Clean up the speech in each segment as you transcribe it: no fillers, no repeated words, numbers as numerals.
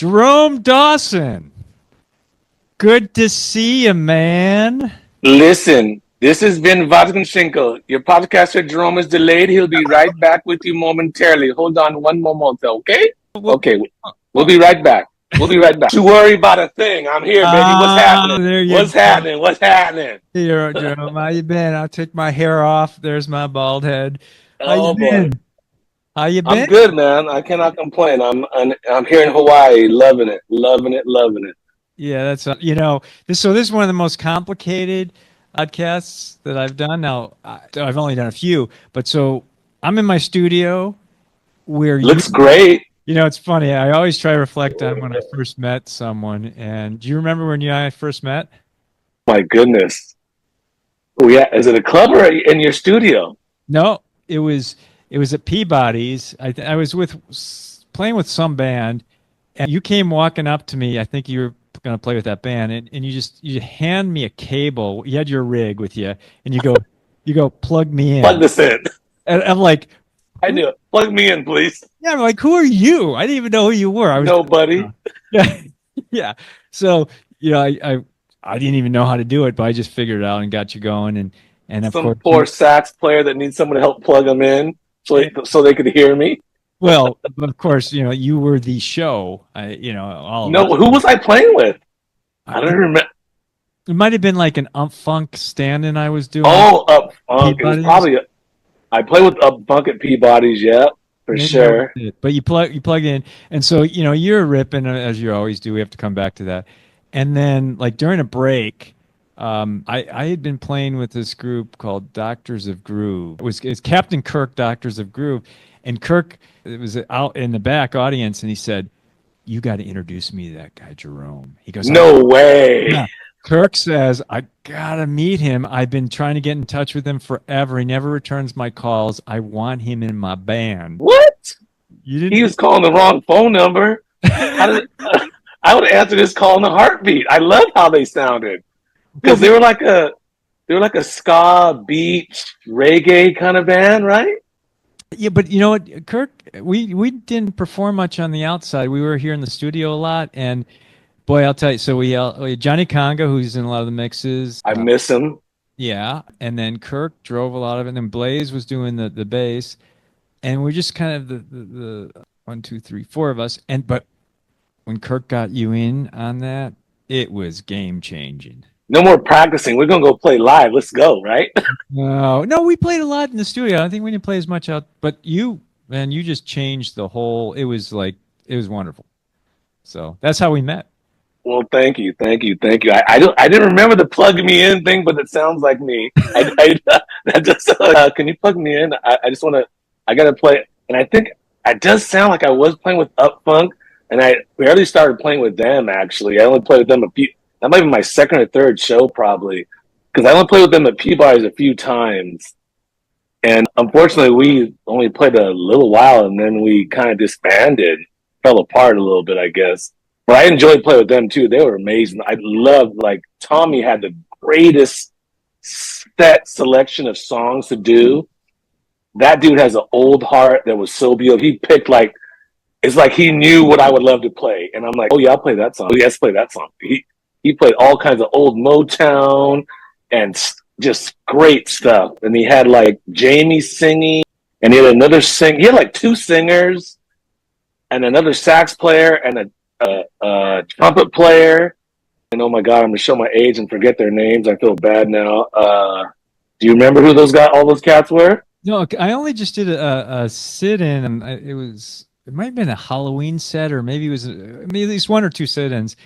Jerome Dawson, good to see you, man. Listen, this has been Vazgenshinko. Your podcaster Jerome is delayed. He'll be right back with you momentarily. Hold on one moment, okay? Okay, we'll be right back. We'll be right back. Don't worry about a thing. I'm here, baby. What's happening? There you What's go. happening? What's happening? Here, Jerome, how you been? I'll take my hair off. There's my bald head. How you Oh boy, been? How you I'm been? good, man. I cannot complain. I'm here in Hawaii, loving it, loving it, loving it. Yeah, that's this is one of the most complicated podcasts that I've done. Now, I've only done a few, but so I'm in my studio where Looks great. it's funny. I always try to reflect on when I first met someone. And do you remember when you and I first met? My goodness. Oh yeah, is it a club or in your studio? No, it was at Peabody's. I was playing with some band, and you came walking up to me. I think you were going to play with that band, and you hand me a cable. You had your rig with you, and you go plug me Plug in. this in. And I'm like, I knew it. Plug me in, please. yeah. I'm like, who are you? I didn't even know who you were. I was Nobody. yeah, yeah. So I didn't even know how to do it, but I just figured it out and got you going, and of Some course, poor sax player that needs someone to help plug them in so they could hear me. well, of course, you were the show. All of us. No, who was I playing with? I don't remember. It might have been like an funk stand-in I was doing. Oh, Up Funk. It was Peabody's. probably. I played with Up Funk at Peabody's. Yeah, for Maybe that was sure. it. But you plug in, and so you're ripping as you always do. We have to come back to that, and then like during a break, I had been playing with this group called Doctors of Groove. It's Captain Kirk, Doctors of Groove, and Kirk it was out in the back audience, and he said, "You got to introduce me to that guy, Jerome." He goes, No way. Yeah. Kirk says, I gotta meet him. I've been trying to get in touch with him forever. He never returns my calls. I want him in my band. What? You He didn't? was calling the wrong phone number. How did? I would answer this call in a heartbeat. I love how they sounded Well, because they were like a ska, beach, reggae kind of band, right? yeah, but you know what, Kirk? We didn't perform much on the outside. We were here in the studio a lot, and boy, I'll tell you. So we had Johnny Conga, who's in a lot of the mixes. I miss him. Yeah, and then Kirk drove a lot of it. And then Blaze was doing the bass, and we're just kind of the one, two, three, four of us. But when Kirk got you in on that, it was game changing. No more practicing. We're gonna go play live. Let's go, right? No, we played a lot in the studio. I don't think we didn't play as much out, but you just changed the whole. It was wonderful. So that's how we met. Well, thank you, thank you, thank you. I didn't remember the plug me in thing, but it sounds like me. That just can you plug me in? I just want to. I gotta play, and I think it does sound like I was playing with Up Funk, and I barely started playing with them. Actually, I only played with them a few. That might be my second or third show, probably, because I only played with them at Peabody's a few times. And unfortunately, we only played a little while, and then we kind of disbanded, fell apart a little bit, I guess. But I enjoyed playing with them too. They were amazing. I loved like Tommy had the greatest set selection of songs to do. That dude has an old heart that was so beautiful. He picked like it's like he knew what I would love to play, and I'm like, oh yeah, I'll play that song. Oh, yes, play that song. He played all kinds of old Motown and just great stuff. And he had like Jamie singing, and he had another sing. He had like two singers and another sax player and a trumpet player. And oh my God, I'm gonna show my age and forget their names. I feel bad now. Do you remember who all those cats were? No, I only just did a sit-in, and it might have been a Halloween set, or maybe it was maybe at least one or two sit-ins.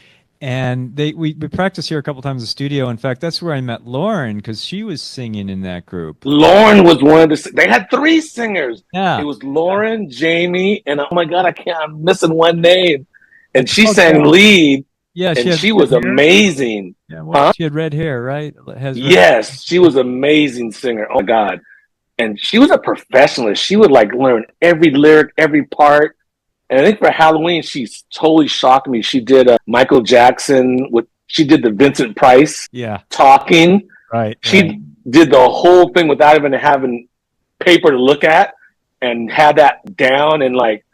And we practiced here a couple times in the studio. In fact, that's where I met Lauren because she was singing in that group. Lauren was one of the. They had three singers. Yeah, It was Lauren, Jamie, and oh my God, I'm missing one name. And she Okay. sang lead, Yeah, and she red was hair. amazing. Yeah, well, she had red hair, right? Yes, she was an amazing singer. Oh my God. And she was a professionalist. She would like learn every lyric, every part. And I think for Halloween, she totally shocked me. She did Michael Jackson. She did the Vincent Price Yeah, talking. right. She did the whole thing without even having paper to look at, and had that down. And like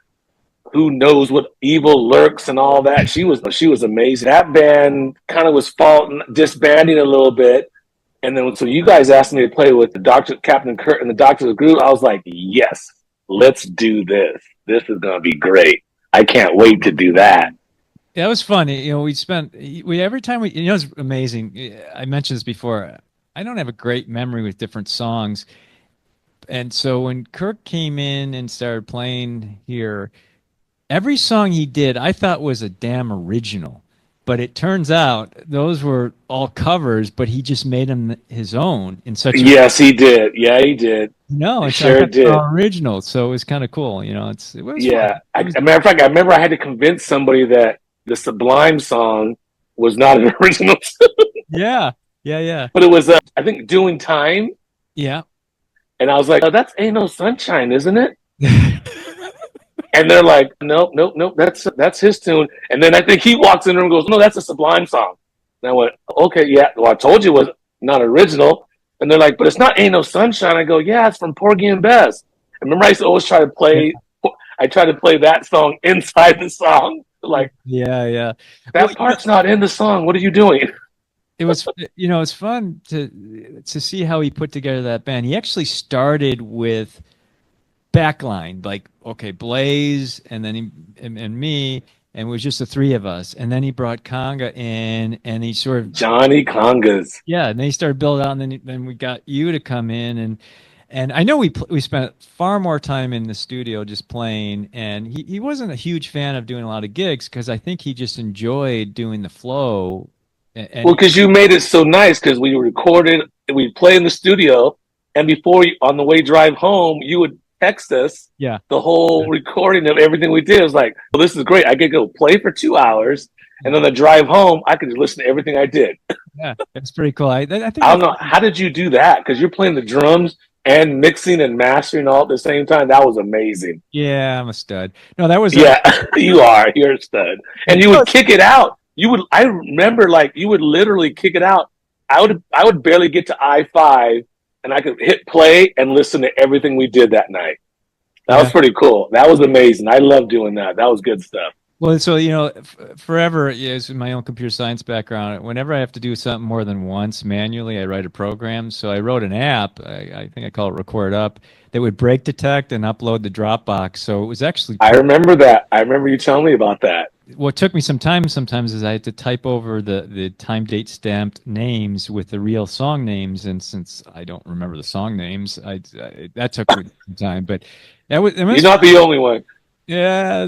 who knows what evil lurks and all that. She was amazing. That band kind of was disbanding a little bit. And then so you guys asked me to play with the Doctor Captain Kurt and the Doctors of Groove. I was like, yes, let's do this. This is gonna be great. I can't wait to do that. Yeah, it was fun. You know, we every time you know, it's amazing. I mentioned this before. I don't have a great memory with different songs. And so when Kirk came in and started playing here, every song he did, I thought was a damn original. But it turns out those were all covers, but he just made them his own in such a Yes, he did. Yeah, he did. no, He it's I sure thought they were did. all original. So it was kind of cool. You know, it was fun. Yeah. As a matter of fact, I remember I had to convince somebody that the Sublime song was not an original, Yeah, yeah, yeah, but it was, I think, Doing Time. yeah. And I was like, oh, that's Ain't No Sunshine, isn't it? And they're like, nope, nope, nope, that's his tune. And then I think he walks in the room and goes, no, that's a Sublime song. And I went, okay, yeah, well, I told you it was not original. And they're like, but it's not Ain't No Sunshine. I go, yeah, it's from Porgy and Bess. And remember, I used to always try to play that song inside the song. Like, Yeah, yeah. Well, that part's not in the song. What are you doing? it was, you know, it's fun to see how he put together that band. He actually started with backline, like okay, Blaze, and then and me, and it was just the three of us. And then he brought Conga in, and he sort of Johnny Congas. yeah, and then he started building out, and then we got you to come in, and I know we spent far more time in the studio just playing, and he wasn't a huge fan of doing a lot of gigs because I think he just enjoyed doing the flow, Well, because you made it so nice because we recorded, we play in the studio, and on the way drive home, you would text us yeah, the whole recording of everything we did. It was like, well, this is great. I could go play for 2 hours, and on the drive home, I could just listen to everything I did. yeah, it's pretty cool. I think I don't that's know. How did you do that? Because you're playing the drums and mixing and mastering all at the same time. That was amazing. yeah, I'm a stud. No, that was Yeah, you are. You're a stud. And you would plus, kick it out. I remember like you would literally kick it out. I would barely get to I-5 and I could hit play and listen to everything we did that night. That was yeah. pretty cool. That was amazing. I love doing that. That was good stuff. Well, so you know, forever is in my own computer science background. Whenever I have to do something more than once manually, I write a program. So I wrote an app. I think I call it Record Up that would break detect and upload the Dropbox. So it was actually I remember that. I remember you telling me about that. what took me some time sometimes is I had to type over the time date stamped names with the real song names, and since I don't remember the song names, that took me some time. But that was, it You're was not the only one. yeah,